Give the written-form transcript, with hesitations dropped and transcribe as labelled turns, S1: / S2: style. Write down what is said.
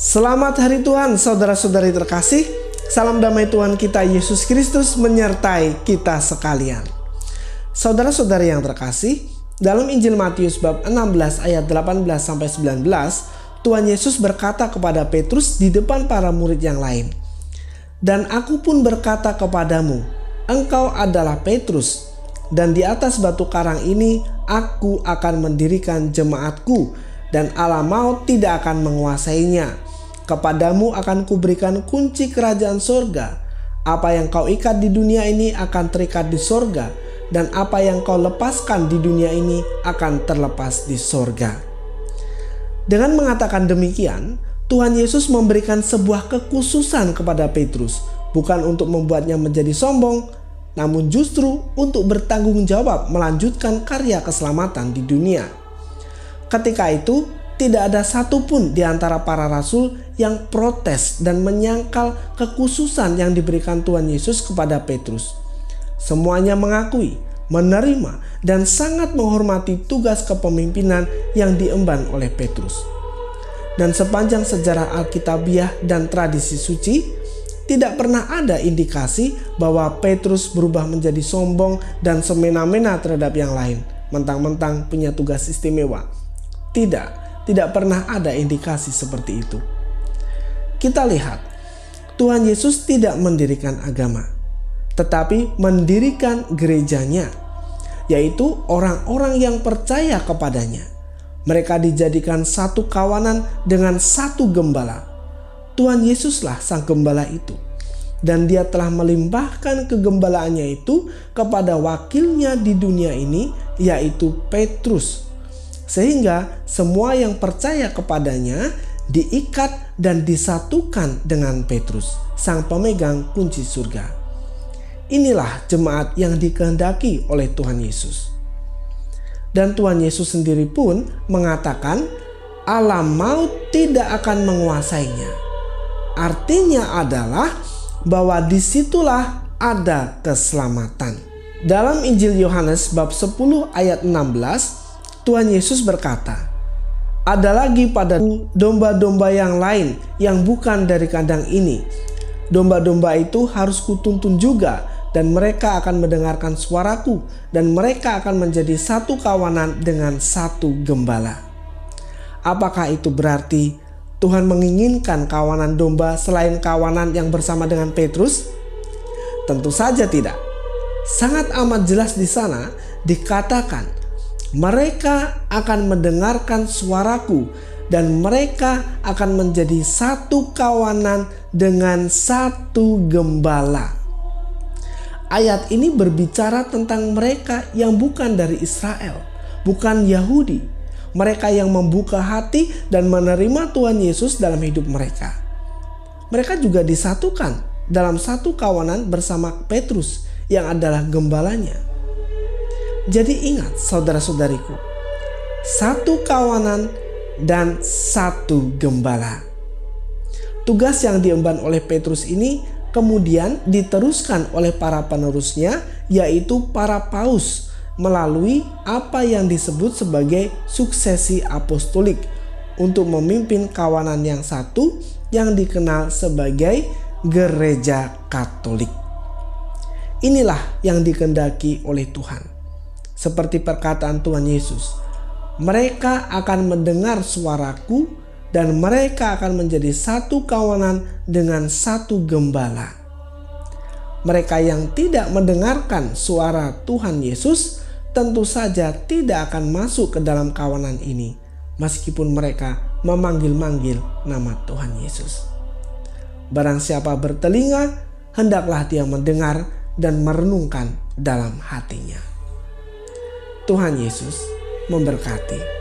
S1: Selamat hari Tuhan, saudara-saudari terkasih. Salam damai Tuhan kita Yesus Kristus menyertai kita sekalian. Saudara-saudari yang terkasih, dalam Injil Matius bab 16 ayat 18-19, Tuhan Yesus berkata kepada Petrus di depan para murid yang lain, "Dan aku pun berkata kepadamu, engkau adalah Petrus, dan di atas batu karang ini aku akan mendirikan jemaatku, dan alam maut tidak akan menguasainya. Kepadamu akan kuberikan kunci kerajaan sorga. Apa yang kau ikat di dunia ini akan terikat di sorga, dan apa yang kau lepaskan di dunia ini akan terlepas di sorga." Dengan mengatakan demikian, Tuhan Yesus memberikan sebuah kekhususan kepada Petrus, bukan untuk membuatnya menjadi sombong, namun justru untuk bertanggung jawab melanjutkan karya keselamatan di dunia. Ketika itu, tidak ada satupun di antara para rasul yang protes dan menyangkal kekhususan yang diberikan Tuhan Yesus kepada Petrus. Semuanya mengakui, menerima, dan sangat menghormati tugas kepemimpinan yang diemban oleh Petrus. Dan sepanjang sejarah Alkitabiah dan tradisi suci, tidak pernah ada indikasi bahwa Petrus berubah menjadi sombong dan semena-mena terhadap yang lain, mentang-mentang punya tugas istimewa. Tidak pernah ada indikasi seperti itu. Kita lihat, Tuhan Yesus tidak mendirikan agama, tetapi mendirikan gerejanya, yaitu orang-orang yang percaya kepadanya. Mereka dijadikan satu kawanan dengan satu gembala. Tuhan Yesuslah sang gembala itu, dan Dia telah melimpahkan kegembalaannya itu kepada wakilnya di dunia ini, yaitu Petrus. Sehingga semua yang percaya kepadanya diikat dan disatukan dengan Petrus, sang pemegang kunci surga. Inilah jemaat yang dikehendaki oleh Tuhan Yesus. Dan Tuhan Yesus sendiri pun mengatakan alam maut tidak akan menguasainya. Artinya adalah bahwa disitulah ada keselamatan. Dalam Injil Yohanes bab 10 ayat 16, Tuhan Yesus berkata, "Ada lagi padaku domba-domba yang lain yang bukan dari kandang ini. Domba-domba itu harus kutuntun juga, dan mereka akan mendengarkan suaraku, dan mereka akan menjadi satu kawanan dengan satu gembala." Apakah itu berarti Tuhan menginginkan kawanan domba selain kawanan yang bersama dengan Petrus? Tentu saja tidak. Sangat amat jelas di sana dikatakan, mereka akan mendengarkan suaraku, dan mereka akan menjadi satu kawanan dengan satu gembala. Ayat ini berbicara tentang mereka yang bukan dari Israel, bukan Yahudi. Mereka yang membuka hati dan menerima Tuhan Yesus dalam hidup mereka. Mereka juga disatukan dalam satu kawanan bersama Petrus yang adalah gembalanya. Jadi ingat saudara-saudariku, satu kawanan dan satu gembala. Tugas yang diemban oleh Petrus ini kemudian diteruskan oleh para penerusnya, yaitu para paus, melalui apa yang disebut sebagai suksesi apostolik untuk memimpin kawanan yang satu yang dikenal sebagai gereja Katolik. Inilah yang dikehendaki oleh Tuhan. Seperti perkataan Tuhan Yesus, mereka akan mendengar suaraku, dan mereka akan menjadi satu kawanan dengan satu gembala. Mereka yang tidak mendengarkan suara Tuhan Yesus tentu saja tidak akan masuk ke dalam kawanan ini, meskipun mereka memanggil-manggil nama Tuhan Yesus. Barang siapa bertelinga, hendaklah dia mendengar dan merenungkan dalam hatinya. Tuhan Yesus memberkati.